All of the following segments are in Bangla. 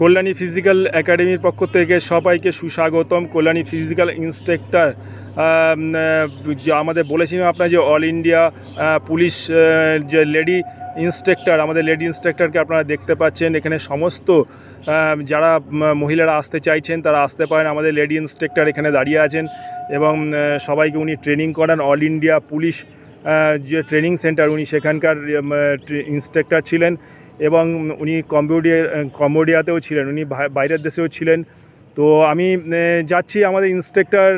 কল্যাণী ফিজিক্যাল একাডেমির পক্ষ থেকে সবাইকে সুস্বাগতম। কল্যাণী ফিজিক্যাল ইন্সট্রাক্টর যে আমাদের বলেছিলাম আপনার যে অল ইন্ডিয়া পুলিশ যে লেডি ইন্সট্রাক্টর, আমাদের লেডি ইন্সট্রাক্টরকে আপনারা দেখতে পাচ্ছেন। এখানে সমস্ত যারা মহিলারা আসতে চাইছেন তারা আসতে পারেন। আমাদের লেডি ইন্সট্রাক্টর এখানে দাঁড়িয়ে আছেন এবং সবাইকে উনি ট্রেনিং করান। অল ইন্ডিয়া পুলিশ যে ট্রেনিং সেন্টার, উনি সেখানকার ইন্সট্রাক্টর ছিলেন এবং উনি কম্বোডিয়াতেও ছিলেন, উনি বাইরের দেশেও ছিলেন। তো আমি যাচ্ছি আমাদের ইন্সট্রাক্টর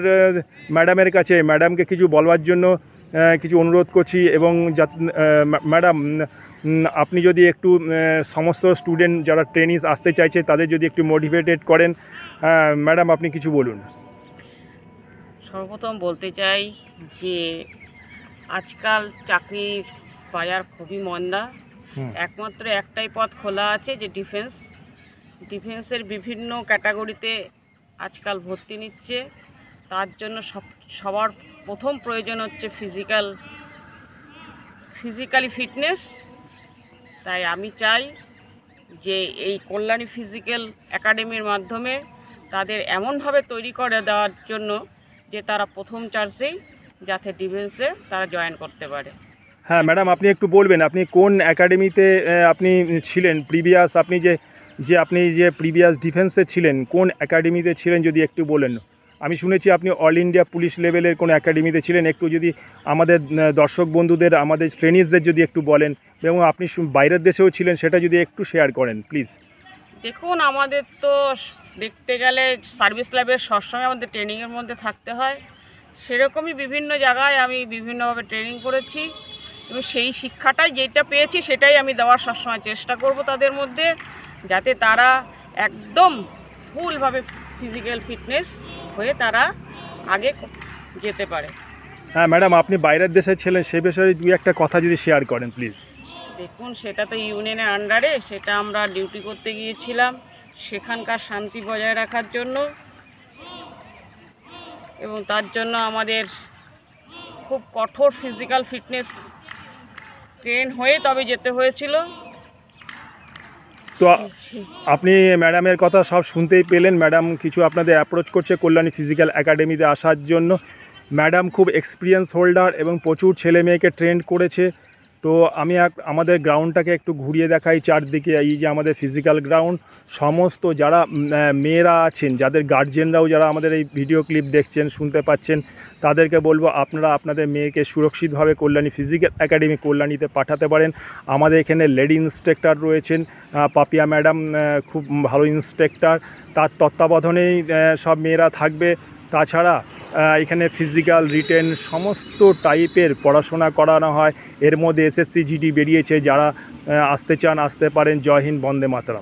ম্যাডামের কাছে, ম্যাডামকে কিছু বলবার জন্য কিছু অনুরোধ করছি। এবং ম্যাডাম, আপনি যদি একটু সমস্ত স্টুডেন্ট যারা ট্রেনিস আসতে চাইছে তাদের যদি একটু মোটিভেটেড করেন। ম্যাডাম, আপনি কিছু বলুন। সর্বপ্রথম বলতে চাই যে আজকাল চাকরির বাজার খুবই মন্দা। একমাত্র একটাই পথ খোলা আছে, যে ডিফেন্সের বিভিন্ন ক্যাটাগরিতে আজকাল ভর্তি নিচ্ছে। তার জন্য সবার প্রথম প্রয়োজন হচ্ছে ফিজিক্যালি ফিটনেস। তাই আমি চাই যে এই কল্যাণী ফিজিক্যাল একাডেমির মাধ্যমে তাদের এমনভাবে তৈরি করে দেওয়ার জন্য যে তারা প্রথম চান্সেই যাতে ডিফেন্সে তারা জয়েন করতে পারে। হ্যাঁ ম্যাডাম, আপনি একটু বলবেন আপনি কোন একাডেমিতে আপনি ছিলেন প্রিভিয়াস, আপনি যে প্রিভিয়াস ডিফেন্সে ছিলেন কোন একাডেমিতে ছিলেন যদি একটু বলেন। আমি শুনেছি আপনি অল ইন্ডিয়া পুলিশ লেভেলের কোন একাডেমিতে ছিলেন। একটু যদি আমাদের দর্শক বন্ধুদের, আমাদের ট্রেনিসদের যদি একটু বলেন, এবং আপনি বাইরের দেশেও ছিলেন সেটা যদি একটু শেয়ার করেন প্লিজ। দেখুন, আমাদের তো দেখতে গেলে সার্ভিস লাইফের সবসময় আমাদের ট্রেনিংয়ের মধ্যে থাকতে হয়। সেরকমই বিভিন্ন জায়গায় আমি বিভিন্নভাবে ট্রেনিং করেছি এবং সেই শিক্ষাটাই যেটা পেয়েছি সেটাই আমি দেওয়ার সবসময় চেষ্টা করব তাদের মধ্যে, যাতে তারা একদম ফুলভাবে ফিজিক্যাল ফিটনেস হয়ে তারা আগে যেতে পারে। হ্যাঁ ম্যাডাম, আপনি বাইরের দেশে ছিলেন, সে বিষয়ে দুই একটা কথা যদি শেয়ার করেন প্লিজ। দেখুন, সেটা তো ইউনিয়নের আন্ডারে, সেটা আমরা ডিউটি করতে গিয়েছিলাম সেখানকার শান্তি বজায় রাখার জন্য, এবং তার জন্য আমাদের খুব কঠোর ফিজিক্যাল ফিটনেস ট্রেন হয়ে তবে যেতে হয়েছিল। তো আপনি ম্যাডামের কথা সব শুনতেই পেলেন। ম্যাডাম কিছু আপনাদের অ্যাপ্রোচ করছে কল্যাণী ফিজিক্যাল একাডেমিতে আসার জন্য। ম্যাডাম খুব এক্সপিরিয়েন্স হোল্ডার এবং প্রচুর ছেলে মেয়েকে ট্রেন করেছে। তো আমি আমাদের গ্রাউন্ডটাকে একটু ঘুরিয়ে দেখাই চারদিকে। এই যে আমাদের ফিজিক্যাল গ্রাউন্ড, সমস্ত যারা মেয়েরা আছেন, যাদের গার্জেনরাও যারা আমাদের এই ভিডিও ক্লিপ দেখছেন, শুনতে পাচ্ছেন, তাদেরকে বলবো আপনারা আপনাদের মেয়েকে সুরক্ষিতভাবে কল্যাণী ফিজিক্যাল একাডেমি কল্যাণীতে পাঠাতে পারেন। আমাদের এখানে লেডি ইন্সট্রাক্টর রয়েছেন, পাপিয়া ম্যাডাম খুব ভালো ইন্সট্রাক্টর, তার তত্ত্বাবধানেই সব মেয়েরা থাকবে। তাছাড়া এখানে ফিজিক্যাল, রিটেন সমস্ত টাইপের পড়াশোনা করানো হয়। এর মধ্যে SSC GD বেরিয়েছে, যারা আসতে চান আসতে পারেন। জয় হিন্দ, বন্দে মাতরম।